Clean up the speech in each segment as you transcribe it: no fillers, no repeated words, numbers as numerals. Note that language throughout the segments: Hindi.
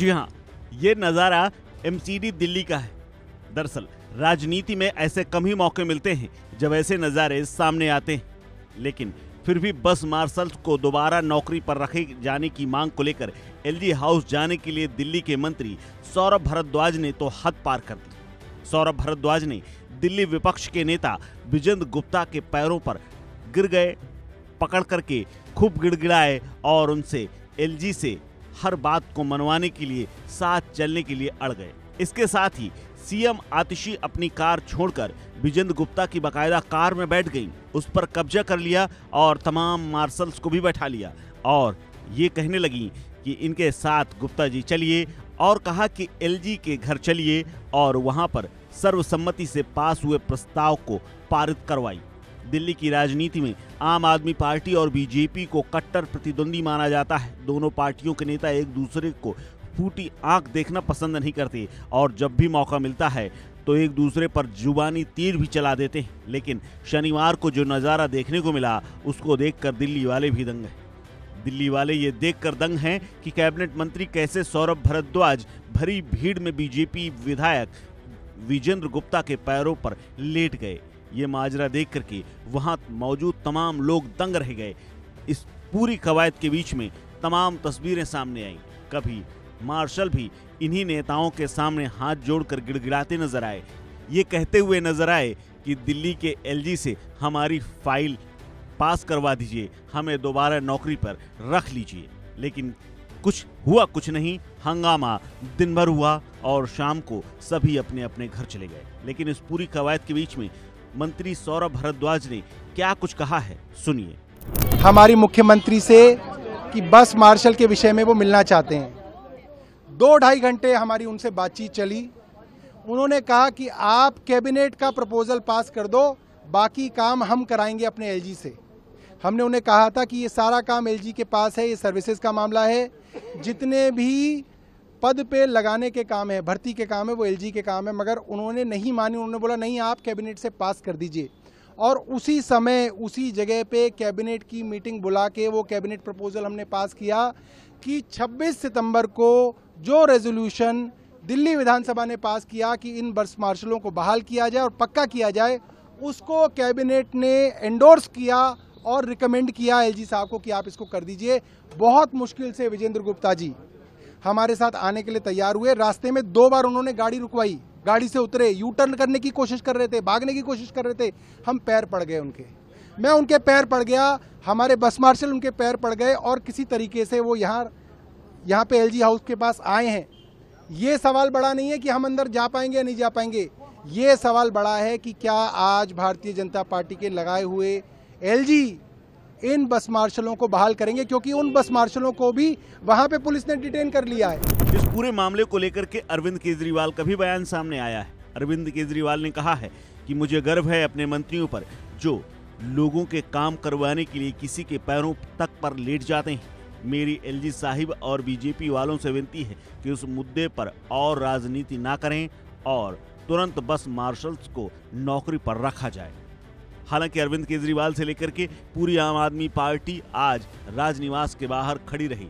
जी हाँ, ये नज़ारा एमसीडी दिल्ली का है। दरअसल राजनीति में ऐसे कम ही मौके मिलते हैं जब ऐसे नज़ारे सामने आते हैं, लेकिन फिर भी बस मार्शल्स को दोबारा नौकरी पर रखे जाने की मांग को लेकर एलजी हाउस जाने के लिए दिल्ली के मंत्री सौरभ भारद्वाज ने तो हद पार कर दी। सौरभ भारद्वाज ने दिल्ली विपक्ष के नेता विजेंद्र गुप्ता के पैरों पर गिर गए, पकड़ करके खूब गिड़गिड़ाए और उनसे एलजी से हर बात को मनवाने के लिए साथ चलने के लिए अड़ गए। इसके साथ ही सीएम आतिशी अपनी कार छोड़कर विजेंद्र गुप्ता की बकायदा कार में बैठ गईं, उस पर कब्जा कर लिया और तमाम मार्शल्स को भी बैठा लिया और ये कहने लगी कि इनके साथ गुप्ता जी चलिए और कहा कि एलजी के घर चलिए और वहां पर सर्वसम्मति से पास हुए प्रस्ताव को पारित करवाई। दिल्ली की राजनीति में आम आदमी पार्टी और बीजेपी को कट्टर प्रतिद्वंदी माना जाता है। दोनों पार्टियों के नेता एक दूसरे को फूटी आंख देखना पसंद नहीं करते और जब भी मौका मिलता है तो एक दूसरे पर जुबानी तीर भी चला देते हैं। लेकिन शनिवार को जो नज़ारा देखने को मिला उसको देखकर दिल्ली वाले भी दंग हैं। दिल्ली वाले ये देखकर दंग हैं कि कैबिनेट मंत्री कैसे सौरभ भारद्वाज भरी भीड़ में बीजेपी विधायक विजेंद्र गुप्ता के पैरों पर लेट गए। ये माजरा देख करके वहां मौजूद तमाम लोग दंग रह गए। इस पूरी कवायद के बीच में तमाम तस्वीरें सामने आईं। कभी मार्शल भी इन्हीं नेताओं के सामने हाथ जोड़कर गिड़गिड़ाते नजर आए, ये कहते हुए नजर आए कि दिल्ली के एलजी से हमारी फाइल पास करवा दीजिए, हमें दोबारा नौकरी पर रख लीजिए। लेकिन कुछ नहीं, हंगामा दिन भर हुआ और शाम को सभी अपने अपने घर चले गए। लेकिन इस पूरी कवायद के बीच में मंत्री सौरभ भारद्वाज ने क्या कुछ कहा है, सुनिए। हमारी मुख्यमंत्री से कि बस मार्शल के विषय में वो मिलना चाहते हैं। 2-2.5 घंटे हमारी उनसे बातचीत चली। उन्होंने कहा कि आप कैबिनेट का प्रपोजल पास कर दो, बाकी काम हम कराएंगे अपने एलजी से। हमने उन्हें कहा था कि ये सारा काम एलजी के पास है, ये सर्विसेज का मामला है, जितने भी पद पे लगाने के काम है, भर्ती के काम है, वो एलजी के काम है। मगर उन्होंने नहीं मानी। उन्होंने बोला नहीं, आप कैबिनेट से पास कर दीजिए। और उसी समय उसी जगह पे कैबिनेट की मीटिंग बुला के वो कैबिनेट प्रपोजल हमने पास किया कि 26 सितंबर को जो रेजोल्यूशन दिल्ली विधानसभा ने पास किया कि इन बस मार्शलों को बहाल किया जाए और पक्का किया जाए, उसको कैबिनेट ने एंडोर्स किया और रिकमेंड किया एलजी साहब को कि आप इसको कर दीजिए। बहुत मुश्किल से विजेंद्र गुप्ता जी हमारे साथ आने के लिए तैयार हुए। रास्ते में 2 बार उन्होंने गाड़ी रुकवाई, गाड़ी से उतरे, यू टर्न करने की कोशिश कर रहे थे, भागने की कोशिश कर रहे थे। हम पैर पड़ गए उनके, मैं उनके पैर पड़ गया, हमारे बस मार्शल उनके पैर पड़ गए और किसी तरीके से वो यहाँ पे एलजी हाउस के पास आए हैं। ये सवाल बड़ा नहीं है कि हम अंदर जा पाएंगे या नहीं जा पाएंगे, ये सवाल बड़ा है कि क्या आज भारतीय जनता पार्टी के लगाए हुए एलजी इन बस मार्शलों को बहाल करेंगे, क्योंकि उन बस मार्शलों को भी वहां पे पुलिस ने डिटेन कर लिया है। इस पूरे मामले को लेकर के अरविंद केजरीवाल का भी बयान सामने आया है। अरविंद केजरीवाल ने कहा है कि मुझे गर्व है अपने मंत्रियों पर जो लोगों के काम करवाने के लिए किसी के पैरों तक पर लेट जाते हैं। मेरी एलजी साहिब और बीजेपी वालों से विनती है कि उस मुद्दे पर और राजनीति ना करें और तुरंत बस मार्शल्स को नौकरी पर रखा जाए। हालांकि अरविंद केजरीवाल से लेकर के पूरी आम आदमी पार्टी आज राजनिवास के बाहर खड़ी रही,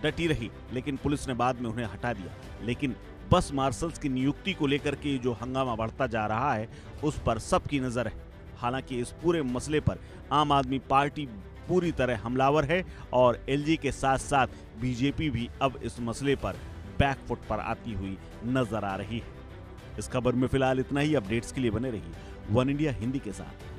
डटी रही, लेकिन पुलिस ने बाद में उन्हें हटा दिया। लेकिन बस मार्शल्स की नियुक्ति को लेकर के जो हंगामा बढ़ता जा रहा है उस पर सबकी नजर है। हालांकि इस पूरे मसले पर आम आदमी पार्टी पूरी तरह हमलावर है और एलजी के साथ साथ बीजेपी भी अब इस मसले पर बैकफुट पर आती हुई नजर आ रही है। इस खबर में फिलहाल इतना ही। अपडेट्स के लिए बने रहिए वन इंडिया हिंदी के साथ।